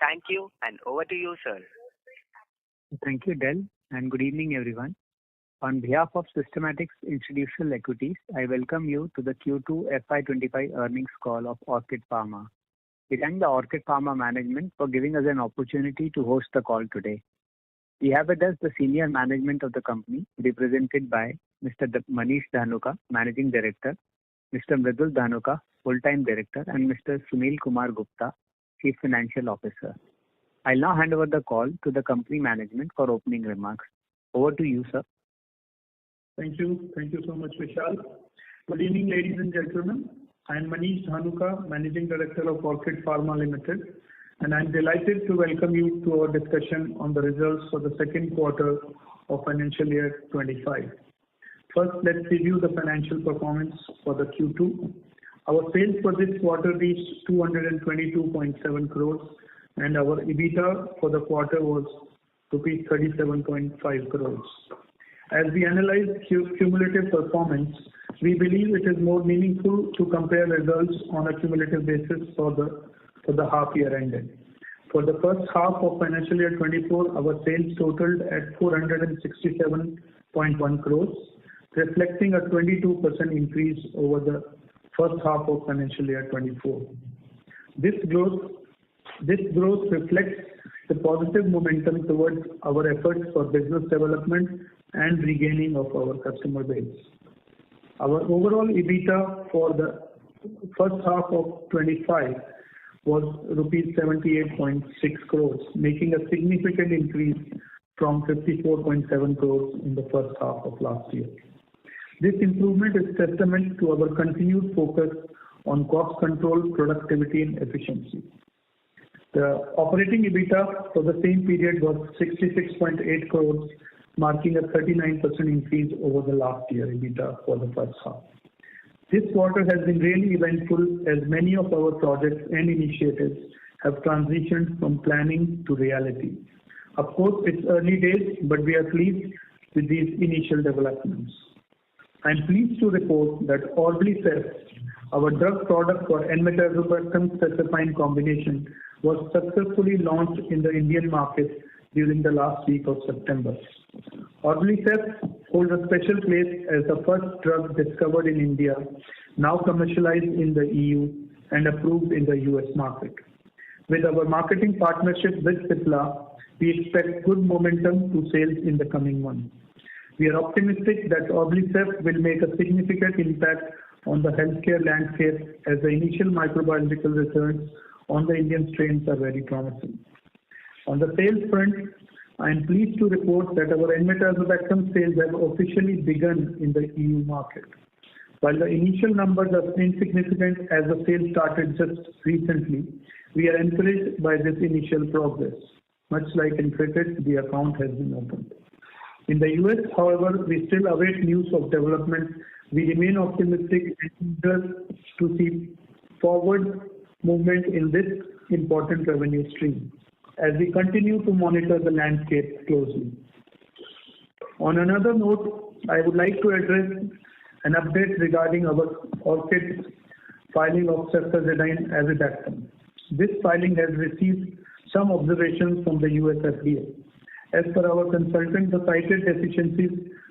Thank you, and over to you, sir. Thank you, Del, and good evening, everyone. On behalf of Systematics Institutional Equities, I welcome you to the Q2 FY25 earnings call of Orchid Pharma. We thank the Orchid Pharma management for giving us an opportunity to host the call today. We have with us the senior management of the company, represented by Mr. Manish Dhanuka, Managing Director, Mr. Mridul Dhanuka, Full-Time Director, and Mr. Sunil Kumar Gupta, Chief Financial Officer. I'll now hand over the call to the company management for opening remarks. Over to you, sir. Thank you. Thank you so much, Vishal. Good evening, ladies and gentlemen. I am Manish Dhanuka, Managing Director of Orchid Pharma Limited, and I'm delighted to welcome you to our discussion on the results for the second quarter of financial year 25. First, let's review the financial performance for the Q2. Our sales for this quarter reached 222.7 crores, and our EBITDA for the quarter was rupees 37.5 crores. As we analyze cumulative performance, we believe it is more meaningful to compare results on a cumulative basis for the half year ended. For the first half of financial year 24, our sales totaled at 467.1 crores, reflecting a 22% increase over the first half of financial year 24. This growth reflects the positive momentum towards our efforts for business development and regaining of our customer base. Our overall EBITDA for the first half of 25 was rupees 78.6 crores, making a significant increase from 54.7 crores in the first half of last year. This improvement is testament to our continued focus on cost control, productivity, and efficiency. The operating EBITDA for the same period was 66.8 crores, marking a 39% increase over the last year EBITDA for the first half. This quarter has been really eventful as many of our projects and initiatives have transitioned from planning to reality. Of course, it's early days, but we are pleased with these initial developments. I'm pleased to report that Orblicef, our drug product for enmetazobactam cefepime combination, was successfully launched in the Indian market during the last week of September. Orblicef holds a special place as the first drug discovered in India, now commercialized in the EU and approved in the US market. With our marketing partnership with Cipla, we expect good momentum to sales in the coming months. We are optimistic that Orblicef will make a significant impact on the healthcare landscape as the initial microbiological results on the Indian strains are very promising. On the sales front, I am pleased to report that our enmetazobactam sales have officially begun in the EU market. While the initial numbers are insignificant as the sales started just recently, we are encouraged by this initial progress. Much like in cricket, the account has been opened. In the US, however, we still await news of development. We remain optimistic and eager to see forward movement in this important revenue stream as we continue to monitor the landscape closely. On another note, I would like to address an update regarding our Orchid filing of ceftazidime azidactam. This filing has received some observations from the US FDA. As per our consultant, the cited deficiencies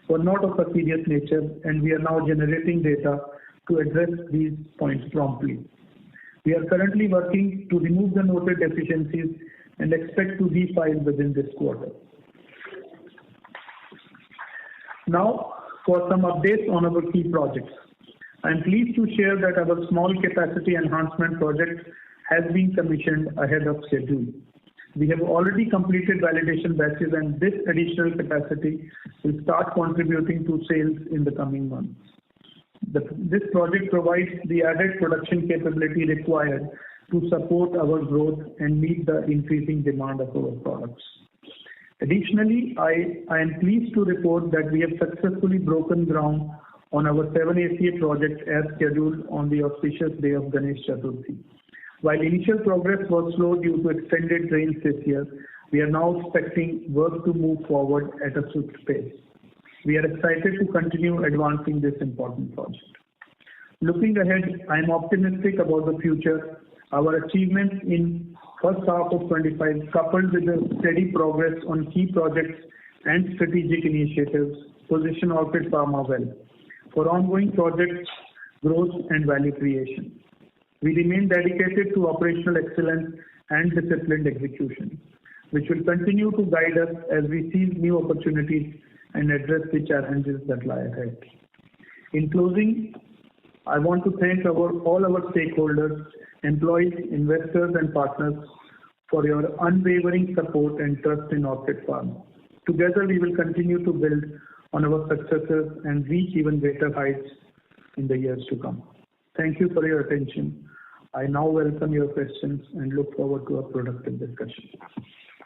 were not of a serious nature, and we are now generating data to address these points promptly. We are currently working to remove the noted deficiencies and expect to refile within this quarter. Now, for some updates on our key projects. I am pleased to share that our small capacity enhancement project has been commissioned ahead of schedule. We have already completed validation batches, and this additional capacity will start contributing to sales in the coming months. This project provides the added production capability required to support our growth and meet the increasing demand of our products. Additionally, I am pleased to report that we have successfully broken ground on our 7-ACA project as scheduled on the auspicious day of Ganesh Chaturthi. While initial progress was slow due to extended rains this year, we are now expecting work to move forward at a swift pace. We are excited to continue advancing this important project. Looking ahead, I am optimistic about the future. Our achievements in first half of 25, coupled with the steady progress on key projects and strategic initiatives, position Orchid Pharma well for ongoing projects, growth, and value creation. We remain dedicated to operational excellence and disciplined execution, which will continue to guide us as we seize new opportunities and address the challenges that lie ahead. In closing, I want to thank all our stakeholders, employees, investors, and partners for your unwavering support and trust in Orchid Pharma. Together, we will continue to build on our successes and reach even greater heights in the years to come. Thank you for your attention. I now welcome your questions and look forward to a productive discussion.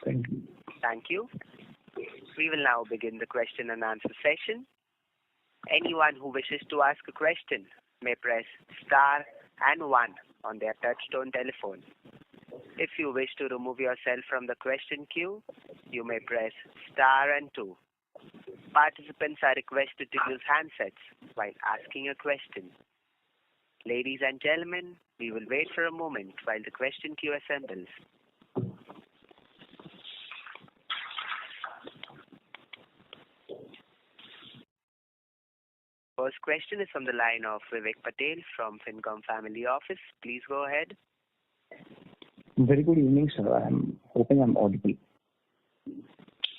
Thank you. Thank you. We will now begin the question and answer session. Anyone who wishes to ask a question may press star and 1 on their touchtone telephone. If you wish to remove yourself from the question queue, you may press star and 2. Participants are requested to use handsets while asking a question. Ladies and gentlemen, we will wait for a moment while the question queue assembles. First question is from the line of Vivek Patel from Fincom Family Office. Please go ahead. Very good evening, sir. I'm hoping I'm audible.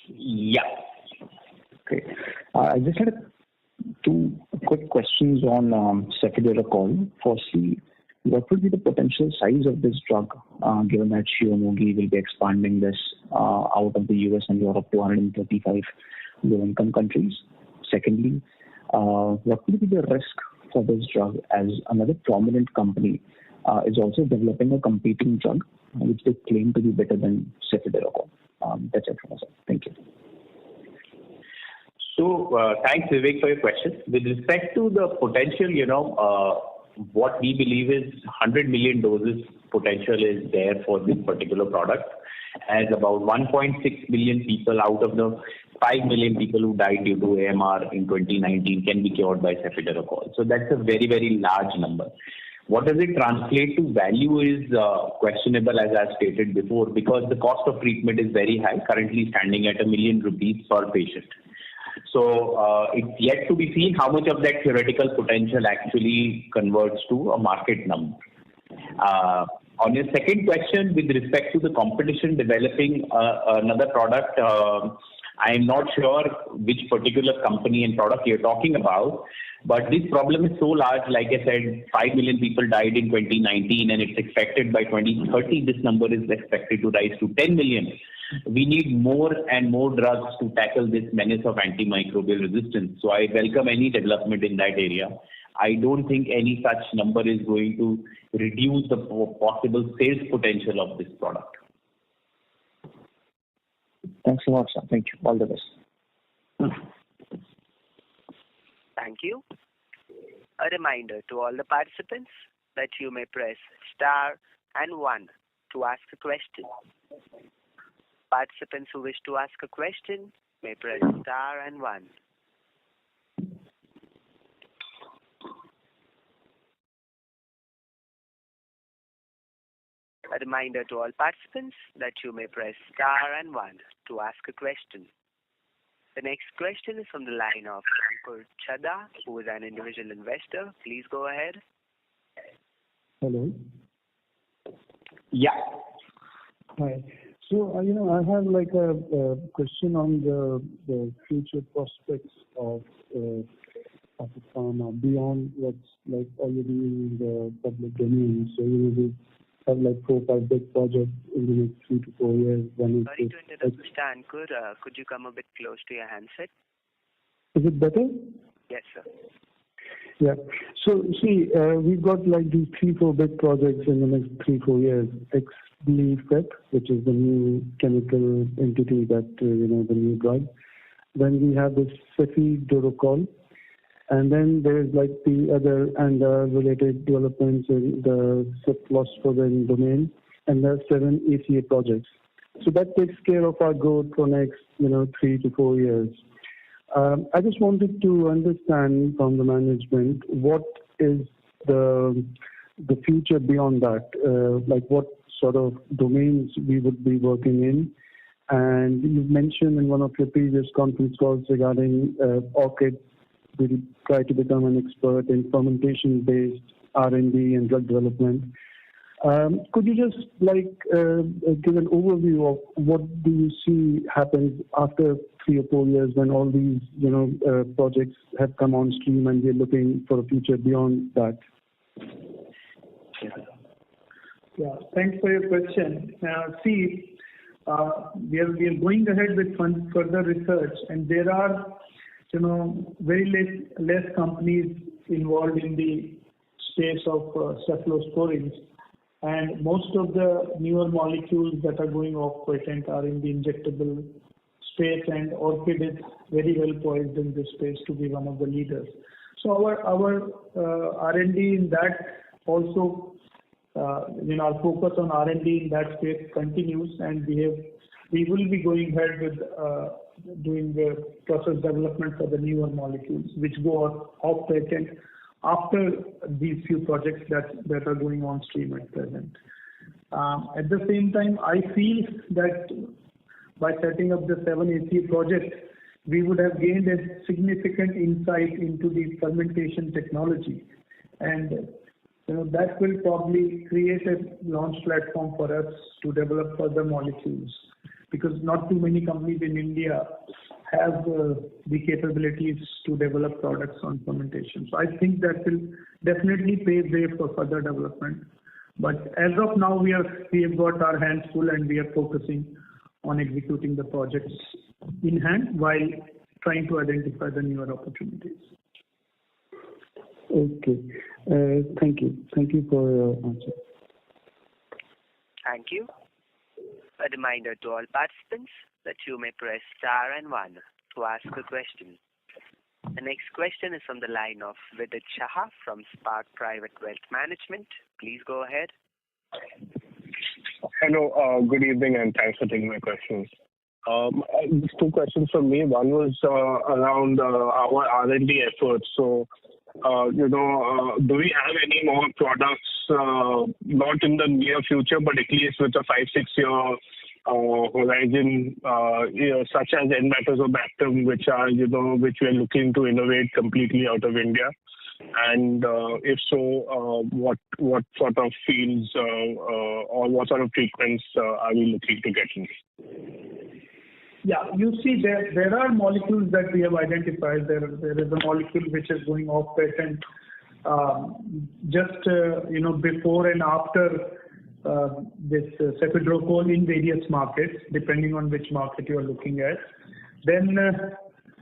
Yeah. Okay. I just had two quick questions on cefiderocol. Firstly, what would be the potential size of this drug, given that Shionogi will be expanding this out of the US and Europe to 135 low-income countries? Secondly, what would be the risk for this drug as another prominent company is also developing a competing drug which they claim to be better than cefiderocol? That's it from us. Thank you. So, thanks, Vivek, for your question. With respect to the potential, what we believe is 100 million doses potential is there for this particular product, as about 1.6 million people out of the 5 million people who died due to AMR in 2019 can be cured by cefiderocol. So that's a very, very large number. What does it translate to value is questionable, as I stated before, because the cost of treatment is very high, currently standing at ₹1 million per patient. So it's yet to be seen how much of that theoretical potential actually converts to a market number. On your second question, with respect to the competition developing another product, I am not sure which particular company and product you're talking about, but this problem is so large. Like I said, 5 million people died in 2019, and it's expected by 2030 this number is expected to rise to 10 million. We need more and more drugs to tackle this menace of antimicrobial resistance. So I welcome any development in that area. I don't think any such number is going to reduce the possible sales potential of this product. Thanks a lot, sir. Thank you. All the best. Thank you. A reminder to all the participants that you may press star and 1 to ask a question. Participants who wish to ask a question may press star and 1. A reminder to all participants that you may press star and 1 to ask a question. The next question is from the line of Ankur Chadha, who is an individual investor. Please go ahead. Hello. Yeah. Hi. So, I have like a question on the future prospects of the pharma beyond what's like already in the public domain. So, we have like 4 or 5 big projects in the next 3 to 4 years. Sorry to interrupt, Mr. Ankur. Could you come a bit close to your handset? Is it better? Yes, sir. Yeah. So, see, we've got like these 3-4 big projects in the next 3-4 years. XBFEP, which is the new chemical entity that, the new drug. Then we have this cefiderocol. And then there's like the other and related developments in the cephalosporin domain and the 7 ACA projects. So that takes care of our growth for next, 3 to 4 years. I just wanted to understand from the management what is the future beyond that. Like what sort of domains we would be working in. And you've mentioned in one of your previous conference calls regarding Orchid will try to become an expert in fermentation-based R&D and drug development. Could you just give an overview of what do you see happens after 3 or 4 years when all these projects have come on stream and we're looking for a future beyond that? Yeah, thanks for your question. We are going ahead with further research, and there are very less companies involved in the space of cephalosporins. And most of the newer molecules that are going off patent are in the injectable space, and Orchid is very well poised in this space to be one of the leaders. So our R&D in that also, our focus on R&D in that space continues, and we will be going ahead with doing the process development for the newer molecules, which go off patent after these few projects that are going on stream at present. At the same time, I feel that by setting up the 7-ACA project, we would have gained a significant insight into the fermentation technology, and that will probably create a launch platform for us to develop further molecules, because not too many companies in India have the capabilities to develop products on fermentation. So I think that will definitely pave way for further development. But as of now, we have got our hands full, and we are focusing on executing the projects in hand while trying to identify the newer opportunities. Okay. Thank you. Thank you for your answer. Thank you. A reminder to all participants that you may press star and 1 to ask a question. The next question is from the line of Vidit Shah from Spark Private Wealth Management. Please go ahead. Hello, good evening, and thanks for taking my questions. Just 2 questions from me. One was around our R&D efforts. So, do we have any more products, not in the near future, but at least with a 5-6 year horizon, such as N-metazobactam, which we are looking to innovate completely out of India? And if so, what sort of fields or what sort of treatments are we looking to get in? Yeah, you see, there are molecules that we have identified. There is a molecule which is going off patent just before and after this cephadrocol in various markets, depending on which market you are looking at. Then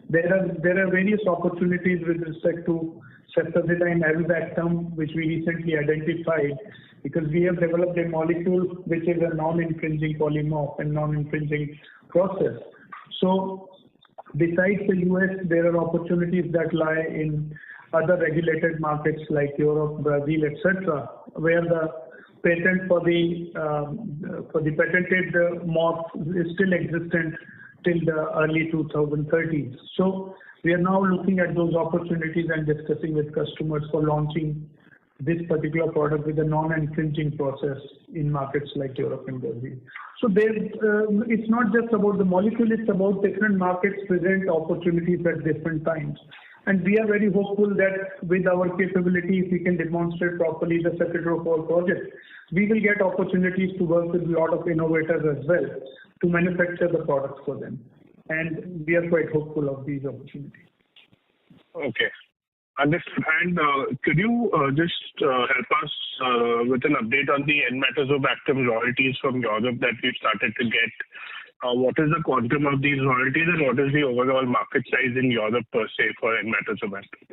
there are various opportunities with respect to ceftazidime avibactam, which we recently identified, because we have developed a molecule which is a non-infringing polymorph and non-infringing process. So besides the US, there are opportunities that lie in other regulated markets like Europe, Brazil, etc., where the patent for the patented morph is still existent till the early 2030s. So we are now looking at those opportunities and discussing with customers for launching this particular product with a non-infringing process in markets like Europe and Brazil. So it's not just about the molecule, it's about different markets present opportunities at different times. And we are very hopeful that with our capability, if we can demonstrate properly the cephadrocol project, we will get opportunities to work with a lot of innovators as well to manufacture the products for them. And we are quite hopeful of these opportunities. Okay. Understood. And could you just help us with an update on the N-metazobactam royalties from Europe that we've started to get? What is the quantum of these royalties, and what is the overall market size in Europe per se for N-metazobactam?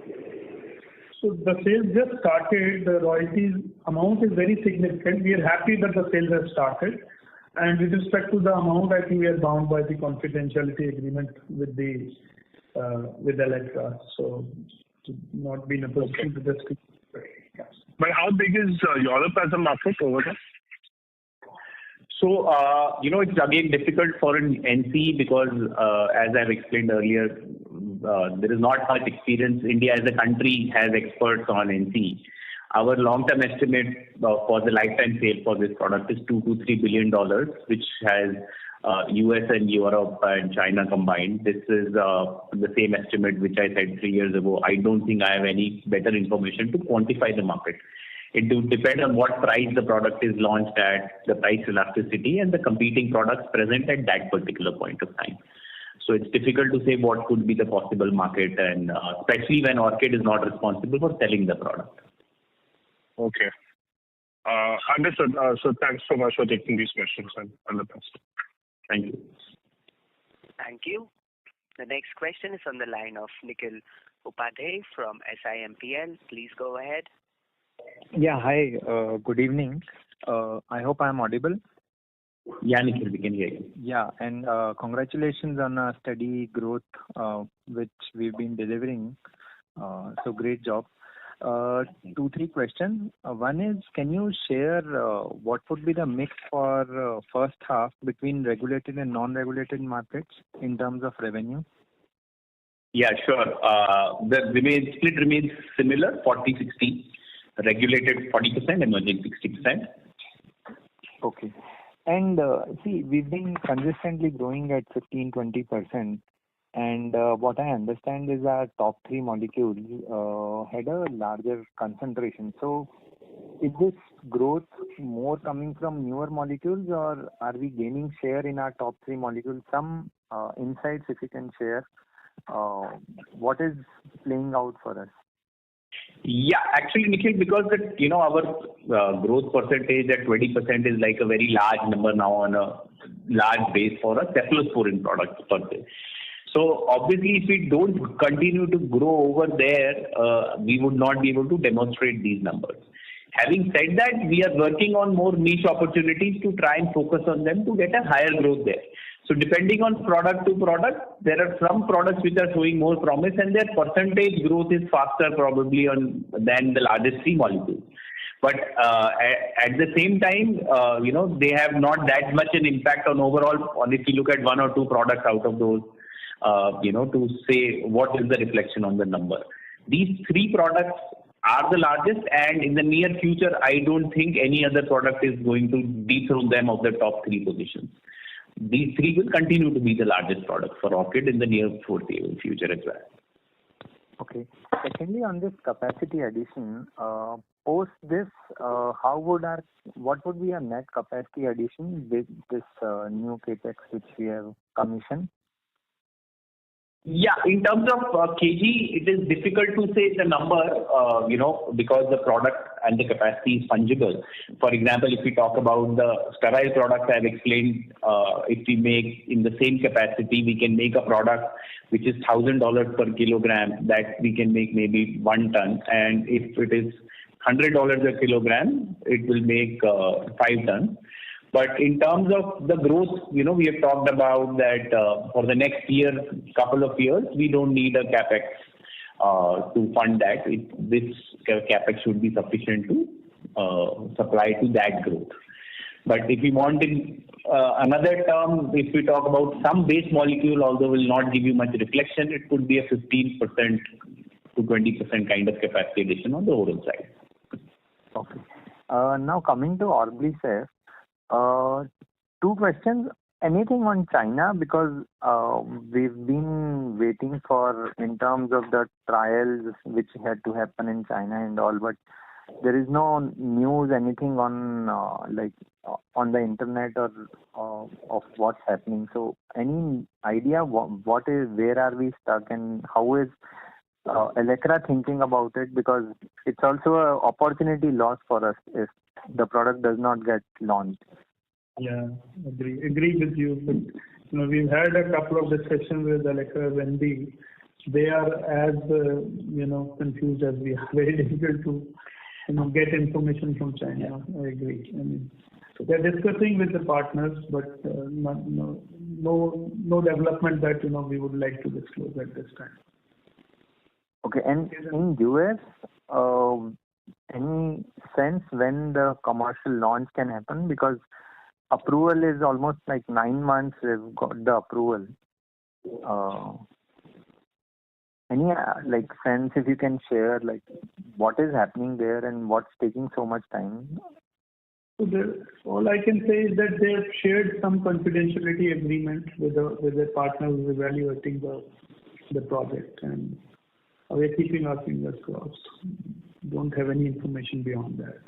So the sales just started. The royalties amount is very significant. We are happy that the sales have started. And with respect to the amount, I think we are bound by the confidentiality agreement with Electra. So to not be in a position to discuss. Yes. But how big is Europe as a market over there? So, it's again difficult for an NC because, as I've explained earlier, there is not much experience. India as a country has experts on NC. Our long-term estimate for the lifetime sale for this product is $2 to $3 billion, which has US and Europe and China combined. This is the same estimate which I said 3 years ago. I don't think I have any better information to quantify the market. It will depend on what price the product is launched at, the price elasticity, and the competing products present at that particular point of time. So it's difficult to say what could be the possible market, and especially when Orchid is not responsible for selling the product. Okay. Understood. So thanks so much for taking these questions, and all the best. Thank you. Thank you. The next question is on the line of Nikhil Upadhyay from SIMPL. Please go ahead. Yeah, hi. Good evening. I hope I am audible. Yeah, Nikhil, we can hear you. Yeah, and congratulations on a steady growth which we've been delivering. So great job. 2-3 questions. One is, can you share what would be the mix for first half between regulated and non-regulated markets in terms of revenue? Yeah, sure. The split remains similar, 40-60. Regulated 40%, emerging 60%. Okay. And see, we've been consistently growing at 15-20%. And what I understand is our top 3 molecules had a larger concentration. So is this growth more coming from newer molecules, or are we gaining share in our top 3 molecules? Some insights if you can share. What is playing out for us? Yeah, actually, Nikhil, because our growth percentage at 20% is like a very large number now on a large base for a cephalosporin product per se. So obviously, if we don't continue to grow over there, we would not be able to demonstrate these numbers. Having said that, we are working on more niche opportunities to try and focus on them to get a higher growth there. So depending on product to product, there are some products which are showing more promise, and their percentage growth is faster probably than the largest 3 molecules. But at the same time, they have not that much an impact on overall. If you look at 1 or 2 products out of those, to say what is the reflection on the number. These 3 products are the largest, and in the near future, I don't think any other product is going to dethrone them of the top 3 positions. These 3 will continue to be the largest product for Orchid in the near foreseeable future as well. Okay. Secondly, on this capacity addition, post this, what would be our net capacity addition with this new capex which we have commissioned? Yeah, in terms of kg, it is difficult to say the number, because the product and the capacity is fungible. For example, if we talk about the sterile products, I have explained, if we make in the same capacity, we can make a product which is $1,000 per kilogram that we can make maybe 1 ton. And if it is $100 a kilogram, it will make 5 tons. But in terms of the growth, we have talked about that for the next couple of years, we don't need a capex to fund that. This capex should be sufficient to supply to that growth. But if we want in another term, if we talk about some base molecule, although will not give you much reflection, it could be a 15% to 20% kind of capacity addition on the oral side. Okay. Now coming to Orblicef. 2 questions. Anything on China? Because we've been waiting for in terms of the trials which had to happen in China and all, but there is no news, anything on on the internet or of what's happening. So any idea where are we stuck, and how is Electra thinking about it? Because it's also an opportunity loss for us if the product does not get launched. Yeah, agree with you. But we've had a couple of discussions with Electra MD. They are as confused as we are. Very difficult to get information from China. I agree. They're discussing with the partners, but no development that we would like to disclose at this time. Okay, and in US, any sense when the commercial launch can happen? Because approval is almost like 9 months. We've got the approval. Any sense if you can share what is happening there and what's taking so much time? So all I can say is that they have shared some confidentiality agreement with their partner who is evaluating the project, and we are keeping our fingers crossed. Don't have any information beyond that.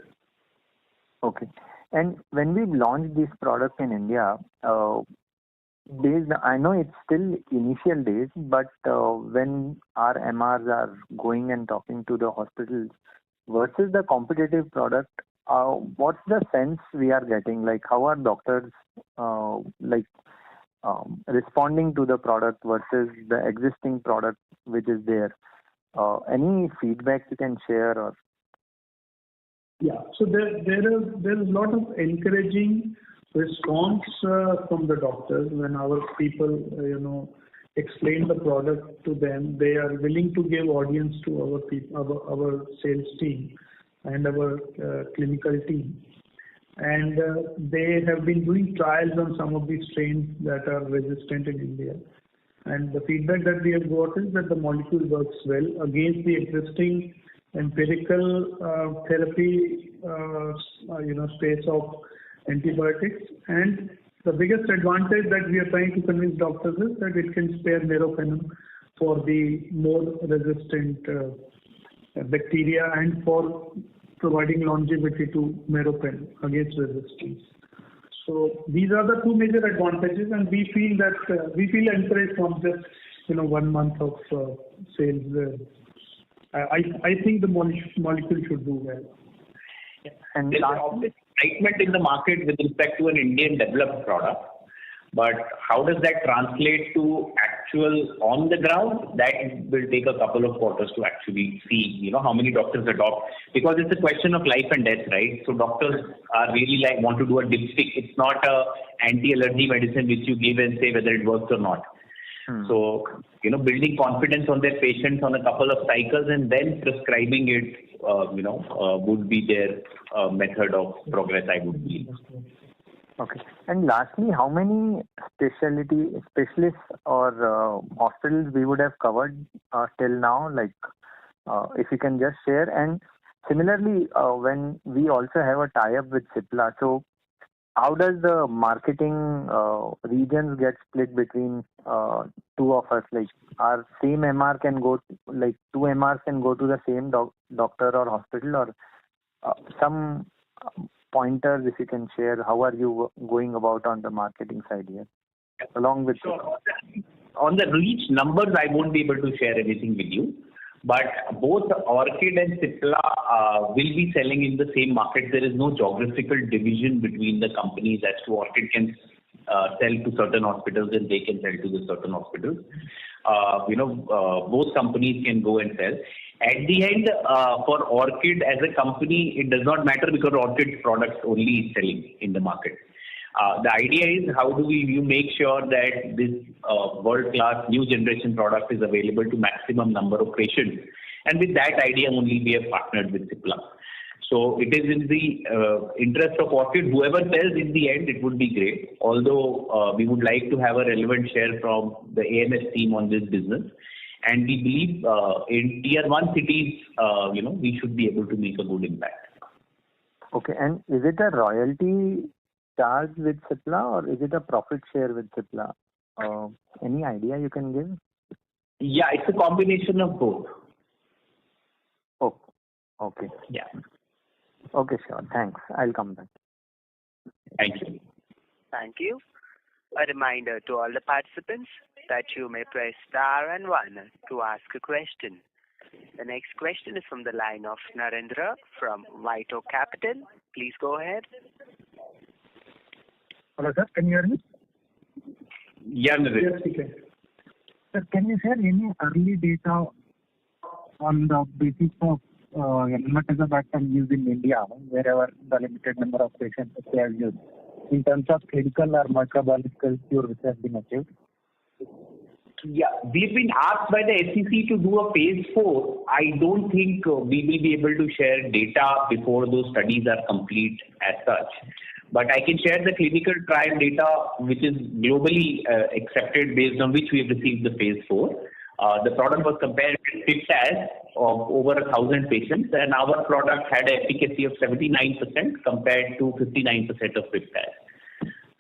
Okay. And when we launched this product in India, I know it's still initial days, but when our MRs are going and talking to the hospitals versus the competitive product, what's the sense we are getting? How are doctors responding to the product versus the existing product which is there? Any feedback you can share? Or yeah, so there's a lot of encouraging response from the doctors when our people explain the product to them. They are willing to give audience to our sales team and our clinical team, and they have been doing trials on some of these strains that are resistant in India. And the feedback that we have got is that the molecule works well against the existing empirical therapy space of antibiotics. And the biggest advantage that we are trying to convince doctors is that it can spare meropenem for the more resistant bacteria and for providing longevity to meropenem against resistance. So these are the two major advantages, and we feel encouraged from just 1 month of sales. I think the molecule should do well. Yeah. And there's obvious excitement in the market with respect to an Indian developed product, but how does that translate to actual on the ground? That will take a couple of quarters to actually see, how many doctors adopt, because it's a question of life and death, right? So doctors are really want to do a dipstick. It's not a anti-allergy medicine which you give and say whether it works or not. So, building confidence on their patients on a couple of cycles and then prescribing it, would be their method of progress, I would believe. Okay. And lastly, how many specialists or hospitals we would have covered till now? If you can just share. And similarly, when we also have a tie-up with Cipla, so how does the marketing regions get split between two of us? Our same MR can go, two MRs can go to the same doctor or hospital, or some pointers if you can share. How are you going about on the marketing side here? Along with sure. On the reach numbers, I won't be able to share anything with you. But both Orchid and Cipla will be selling in the same market. There is no geographical division between the companies as to Orchid can sell to certain hospitals and they can sell to the certain hospitals. Both companies can go and sell. At the end, for Orchid as a company, it does not matter because Orchid's product only is selling in the market. The idea is how do you make sure that this world-class new generation product is available to maximum number of patients, and with that idea only we have partnered with Cipla. So it is in the interest of Orchid, whoever sells in the end, it would be great. Although we would like to have a relevant share from the AMS team on this business, and we believe in tier 1 cities, we should be able to make a good impact. Okay, and is it a royalty charge with Cipla or is it a profit share with Cipla? Any idea you can give? Yeah, it's a combination of both. Oh, okay. Yeah. Okay, sure. Thanks. I'll come back. Thank you. Thank you. A reminder to all the participants that you may press star and 1 to ask a question. The next question is from the line of Narendra from White Oak Capital. Please go ahead. Hello, sir. Can you hear me? Yeah, Narendra. Yes, we can. Sir, can you share any early data on the basis of enmetazobactam used in India, wherever the limited number of patients they have used, in terms of clinical or microbiological cure which has been achieved? Yeah, we've been asked by the SEC to do a phase 4. I don't think we will be able to share data before those studies are complete as such. But I can share the clinical trial data which is globally accepted based on which we have received the phase 4. The product was compared with Piptaz of over 1,000 patients, and our product had an efficacy of 79% compared to 59% of Piptaz.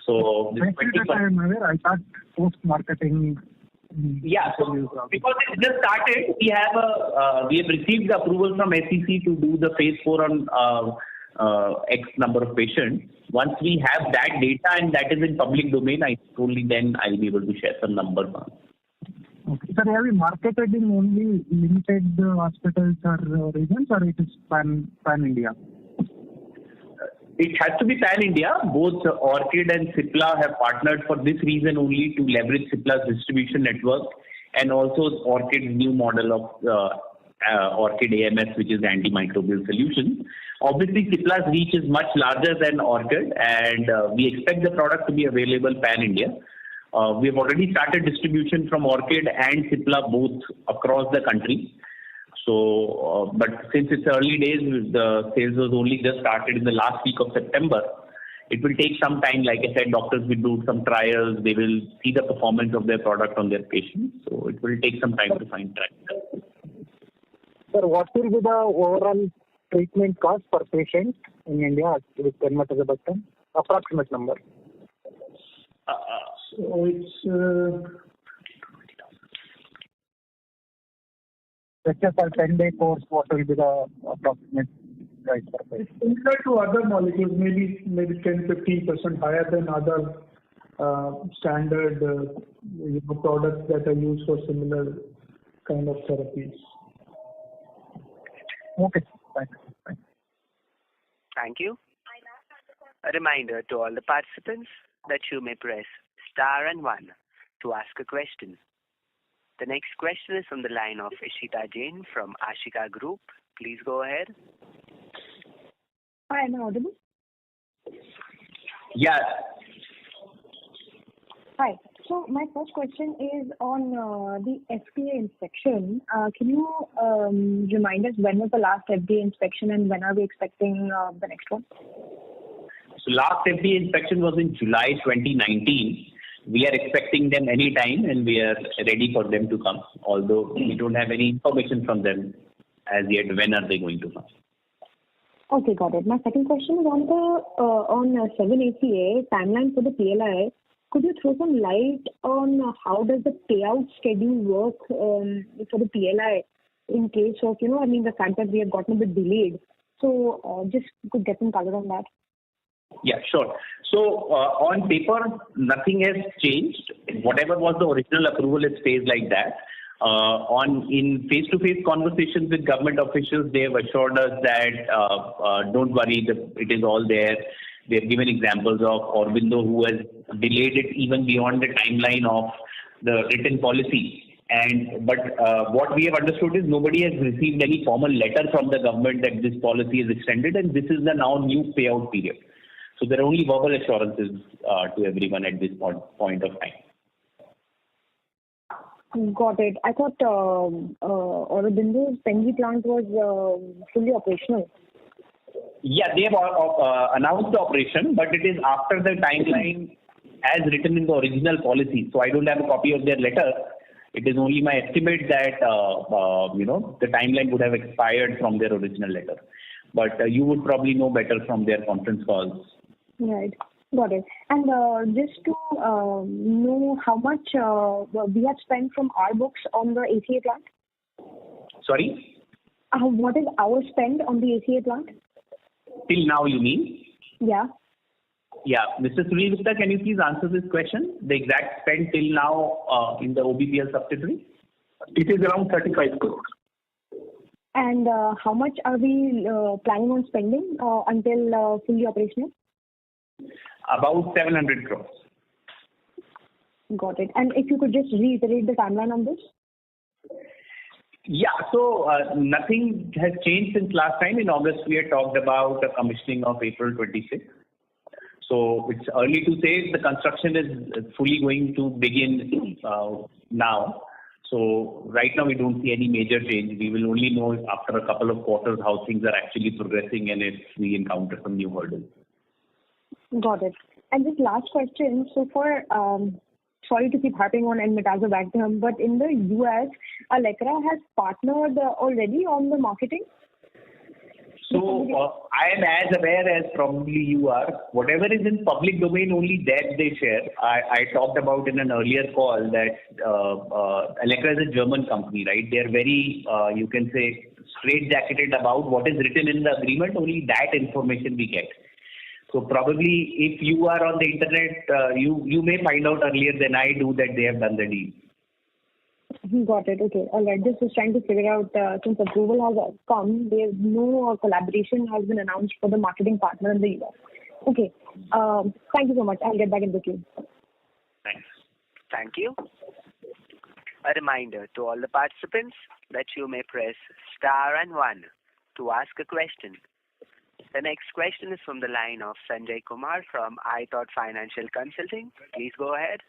So this 20%. I thought post-marketing. Yeah, so because it just started, we have received the approval from SEC to do the phase 4 on X number of patients. Once we have that data and that is in public domain, only then I'll be able to share some numbers on. Okay. So have you marketed in only limited hospitals or regions, or it is pan-India? It has to be pan-India. Both Orchid and Cipla have partnered for this reason only, to leverage Cipla's distribution network, and also Orchid's new model of Orchid AMS, which is antimicrobial solution. Obviously, Cipla's reach is much larger than Orchid, and we expect the product to be available pan-India. We have already started distribution from Orchid and Cipla both across the country. So, but since it's early days, the sales was only just started in the last week of September. It will take some time. Like I said, doctors will do some trials. They will see the performance of their product on their patients. So it will take some time to find traction. Sir, what will be the overall treatment cost per patient in India with Enmetazobactam? Approximate number. So it's let's say for 10-day course, what will be the approximate price per patient? Similar to other molecules, maybe 10-15% higher than other standard products that are used for similar kind of therapies. Okay, thanks. Thank you. A reminder to all the participants that you may press star and 1 to ask a question. The next question is from the line of Ishita Jain from Ashika Group. Please go ahead. Hi, am I audible? Yeah. Hi. So my first question is on the FDA inspection. Can you remind us when was the last FDA inspection and when are we expecting the next one? So last FDA inspection was in July 2019. We are expecting them any time, and we are ready for them to come, although we don't have any information from them as yet. When are they going to come? Okay, got it. My second question is on the 7-ACA timeline for the PLI. Could you throw some light on how does the payout schedule work for the PLI in case of, the fact that we have gotten a bit delayed. So just could get some color on that. Yeah, sure. So on paper, nothing has changed. Whatever was the original approval, it stays like that. In face-to-face conversations with government officials, they have assured us that don't worry, it is all there. They have given examples of Aurobindo, who has delayed it even beyond the timeline of the written policy. But what we have understood is nobody has received any formal letter from the government that this policy is extended, and this is the now new payout period. So there are only verbal assurances to everyone at this point of time. Got it. I thought Aurobindo's Pengi plant was fully operational. Yeah, they have announced the operation, but it is after the timeline as written in the original policy. So I don't have a copy of their letter. It is only my estimate that the timeline would have expired from their original letter. But you would probably know better from their conference calls. Right. Got it. And just to know how much we have spent from our books on the ACA plant? Sorry? What is our spend on the ACA plant? Till now, you mean? Yeah. Yeah. Mr. Sunil Gupta, can you please answer this question? The exact spend till now in the OBPL subsidiary? It is around 35 crores. And how much are we planning on spending until fully operational? About 700 crores. Got it. And if you could just reiterate the timeline on this? Yeah, so nothing has changed since last time. In August, we had talked about the commissioning of April 26. So it's early to say. The construction is fully going to begin now. So right now, we don't see any major change. We will only know after a couple of quarters how things are actually progressing and if we encounter some new hurdles. Got it. And this last question, so for sorry to keep harping on enmetazobactam, but in the US, Allecra has partnered already on the marketing. So I am as aware as probably you are. Whatever is in public domain, only that they share. I talked about in an earlier call that Allecra is a German company, right? They are very, you can say, straight-jacketed about what is written in the agreement. Only that information we get. So probably if you are on the internet, you may find out earlier than I do that they have done the deal. Got it. Okay. All right. Just was trying to figure out, since approval has come, there's no collaboration has been announced for the marketing partner in the US. Okay. Thank you so much. I'll get back in the queue. Thanks. Thank you. A reminder to all the participants that you may press star and 1 to ask a question. The next question is from the line of Sanjay Kumar from iThought Financial Consulting. Please go ahead.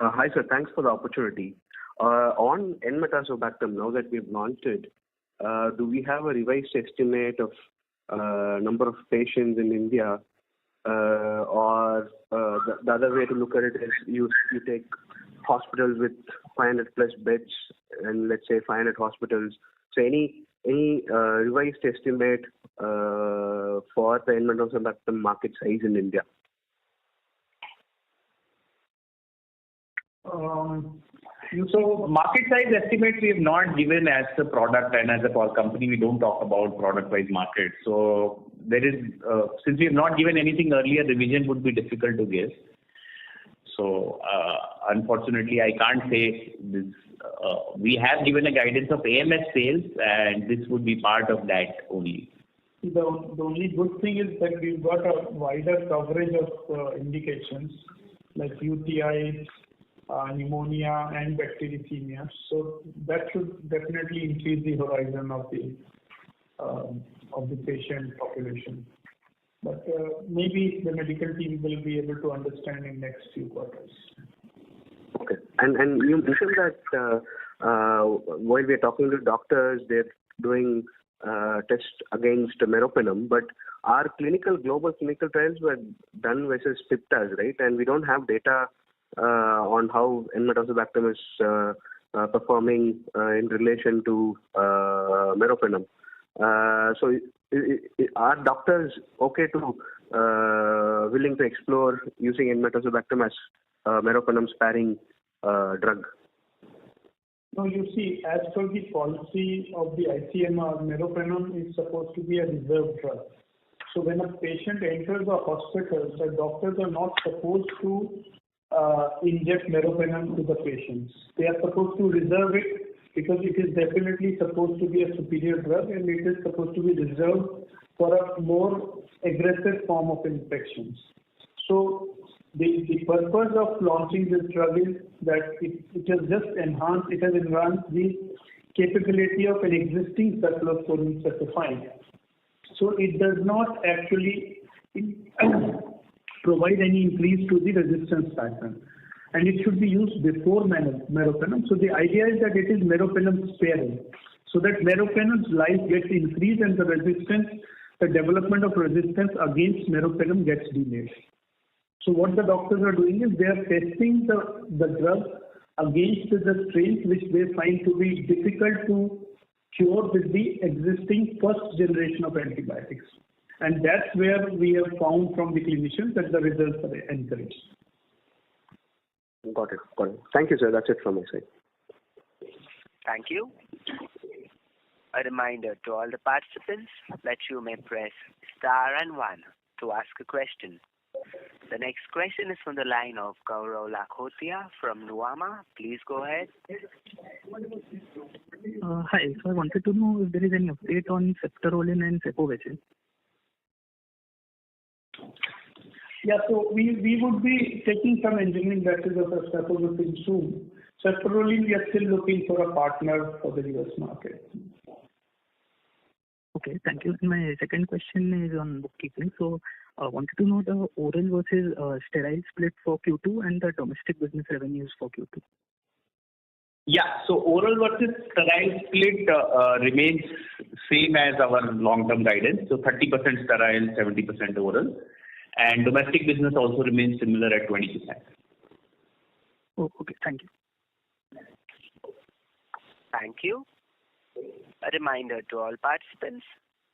Hi, sir. Thanks for the opportunity. On enmetazobactam, now that we've launched it, do we have a revised estimate of number of patients in India? Or the other way to look at it is you take hospitals with 500 plus beds and let's say 500 hospitals. So any revised estimate for the enmetazobactam market size in India? So market size estimates we have not given as a product, and as a company we don't talk about product-wise market. So there is, since we have not given anything earlier, revision would be difficult to give. So unfortunately I can't say this. We have given a guidance of AMS sales, and this would be part of that only. The only good thing is that we've got a wider coverage of indications like UTI, pneumonia and bacteremia. So that should definitely increase the horizon of the patient population. But maybe the medical team will be able to understand in next few quarters. Okay. And you mentioned that while we are talking to doctors, they're doing tests against meropenem, but our global clinical trials were done versus Piptas, right? And we don't have data on how enmetazobactam is performing in relation to meropenem. So are doctors okay to willing to explore using enmetazobactam as meropenem sparing drug? No, you see, as per the policy of the ICMR, meropenem is supposed to be a reserved drug. So when a patient enters a hospital, the doctors are not supposed to inject meropenem to the patients. They are supposed to reserve it because it is definitely supposed to be a superior drug and it is supposed to be reserved for a more aggressive form of infections. So the purpose of launching this drug is that it has just enhanced the capability of an existing cephalosporin specified. So it does not actually provide any increase to the resistance pattern. And it should be used before meropenem. So the idea is that it is meropenem sparing. So that meropenem's life gets increased and the development of resistance against meropenem gets delayed. So what the doctors are doing is they are testing the drug against the strains which they find to be difficult to cure with the existing first generation of antibiotics. And that's where we have found from the clinicians that the results are encouraged. Got it. Thank you, sir. That's it from my side. Thank you. A reminder to all the participants that you may press star and 1 to ask a question. The next question is from the line of Gaurav Lakhotia from Nuvama. Please go ahead. Hi. So I wanted to know if there is any update on ceftaroline and cefovecin. Yeah, so we would be taking some engineering batches of cefovecin soon. Ceftaroline, we are still looking for a partner for the US market. Okay, thank you. My second question is on bookkeeping. So I wanted to know the oral versus sterile split for Q2 and the domestic business revenues for Q2. Yeah, so oral versus sterile split remains same as our long-term guidance. So 30% sterile, 70% oral. And domestic business also remains similar at 20%. Oh, okay. Thank you. Thank you. A reminder to all participants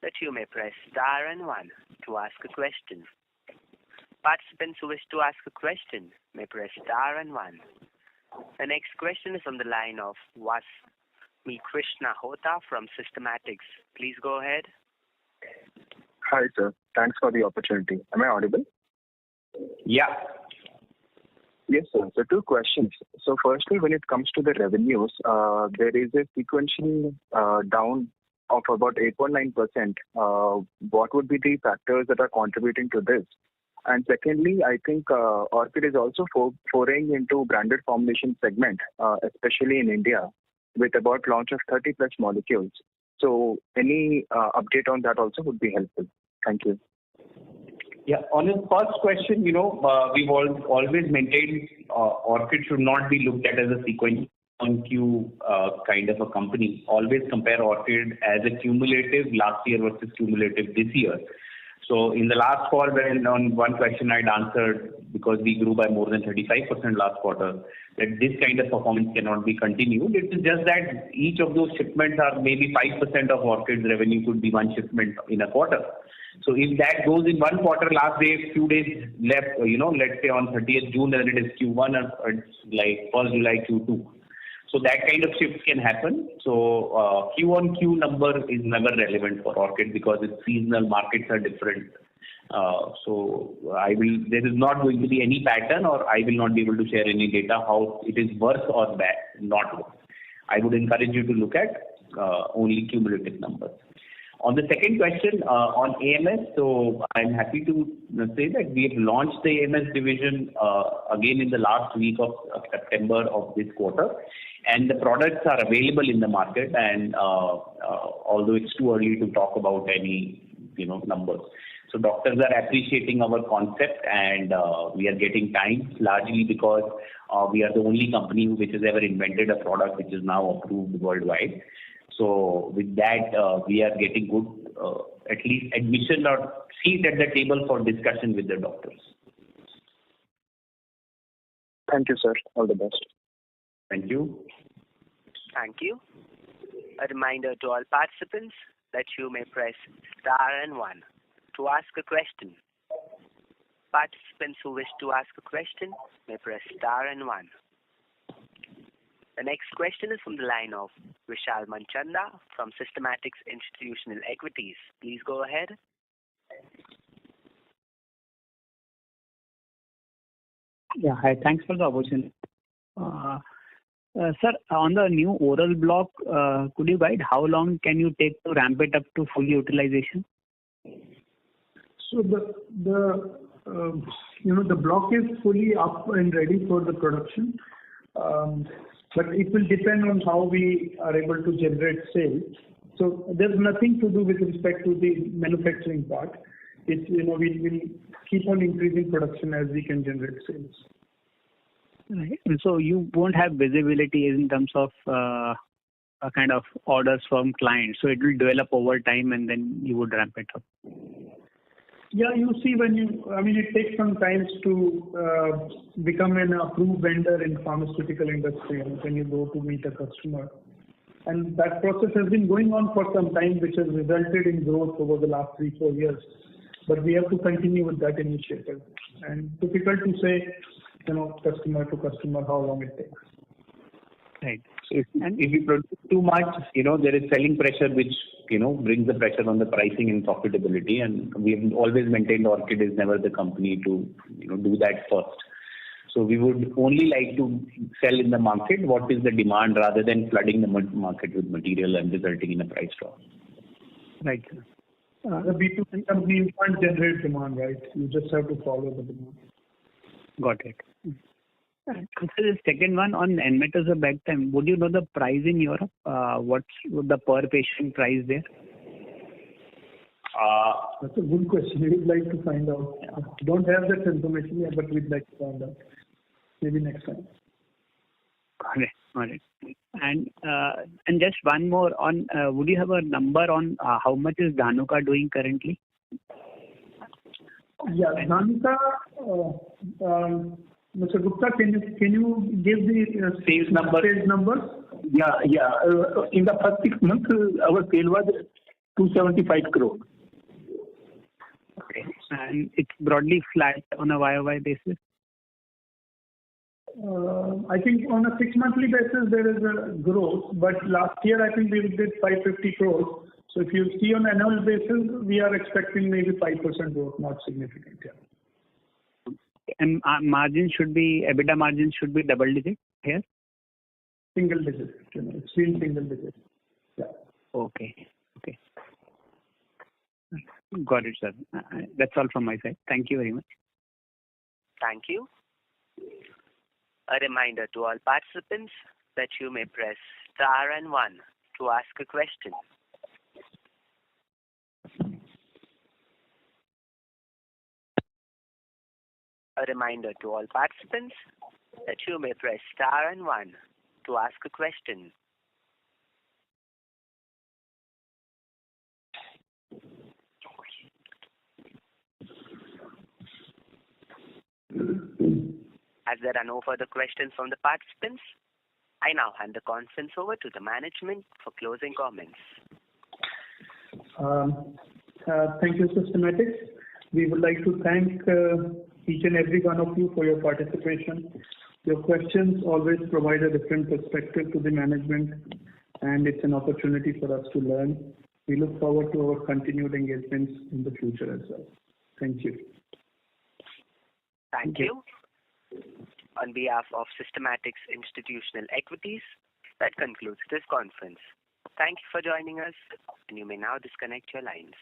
that you may press star and one to ask a question. Participants who wish to ask a question may press star and one. The next question is on the line of Vasmi Krishna Hota from Systematics. Please go ahead. Hi, sir. Thanks for the opportunity. Am I audible? Yeah. Yes, sir. So 2 questions. So firstly, when it comes to the revenues, there is a sequential down of about 8.9%. What would be the factors that are contributing to this? And secondly, I think Orchid is also foraying into branded formulation segment, especially in India, with about launch of 30 plus molecules. So any update on that also would be helpful. Thank you. Yeah. On his first question, we've always maintained Orchid should not be looked at as a sequential Q kind of a company. Always compare Orchid as a cumulative last year versus cumulative this year. So in the last call, when on one question I'd answered, because we grew by more than 35% last quarter, that this kind of performance cannot be continued. It is just that each of those shipments are maybe 5% of Orchid's revenue could be one shipment in a quarter. So if that goes in one quarter, last day, few days left, let's say on 30th June, then it is Q1 or it's like 1st July, Q2. So that kind of shift can happen. So Q on Q number is never relevant for Orchid because its seasonal markets are different. So there is not going to be any pattern, or I will not be able to share any data how it is worse or bad, not worse. I would encourage you to look at only cumulative numbers. On the second question on AMS, so I'm happy to say that we have launched the AMS division again in the last week of September of this quarter, and the products are available in the market. And although it's too early to talk about any numbers, so doctors are appreciating our concept, and we are getting time largely because we are the only company which has ever invented a product which is now approved worldwide. So with that, we are getting good, at least admission or seat at the table for discussion with the doctors. Thank you, sir. All the best. Thank you. Thank you. A reminder to all participants that you may press star and one to ask a question. Participants who wish to ask a question may press star and one. The next question is from the line of Vishal Manchanda from Systematics Institutional Equities. Please go ahead. Yeah, hi. Thanks for the opportunity. Sir, on the new oral block, could you guide how long can you take to ramp it up to full utilization? So the block is fully up and ready for the production. But it will depend on how we are able to generate sales. So there's nothing to do with respect to the manufacturing part. It's, we will keep on increasing production as we can generate sales. Right. So you won't have visibility in terms of a kind of orders from clients. So it will develop over time and then you would ramp it up. Yeah, you see it takes some time to become an approved vendor in pharmaceutical industry when you go to meet a customer. And that process has been going on for some time, which has resulted in growth over the last 3-4 years. But we have to continue with that initiative. And difficult to say, customer to customer, how long it takes. Right. So if you produce too much, there is selling pressure which, brings the pressure on the pricing and profitability. And we have always maintained Orchid is never the company to, do that first. So we would only like to sell in the market what is the demand rather than flooding the market with material and resulting in a price drop. Right. The B2C company can't generate demand, right? You just have to follow the demand. Got it. So the second one on enmetazobactam, would you know the price in Europe? What's the per patient price there? That's a good question. We would like to find out. Don't have that information yet, but we'd like to find out. Maybe next time. Got it. And just one more on, would you have a number on how much is Dhanuka doing currently? Yeah, Dhanuka, Mr. Gupta, can you give the sales number? Sales numbers? Yeah. In the first 6 months, our sale was 275 crore. Okay. And it's broadly flat on a YOY basis? I think on a 6 monthly basis, there is a growth, but last year I think we did 550 crores. So if you see on annual basis, we are expecting maybe 5% growth, not significant. Yeah. And margin should be, EBITDA margin should be double digit here? Single digit. It's still single digit. Yeah. Okay. Got it, sir. That's all from my side. Thank you very much. Thank you. A reminder to all participants that you may press star and 1 to ask a question. A reminder to all participants that you may press star and 1 to ask a question. As there are no further questions from the participants, I now hand the conference over to the management for closing comments. Thank you, Systematics. We would like to thank each and every one of you for your participation. Your questions always provide a different perspective to the management, and it's an opportunity for us to learn. We look forward to our continued engagements in the future as well. Thank you. Thank you. On behalf of Systematics Institutional Equities, that concludes this conference. Thank you for joining us, and you may now disconnect your lines.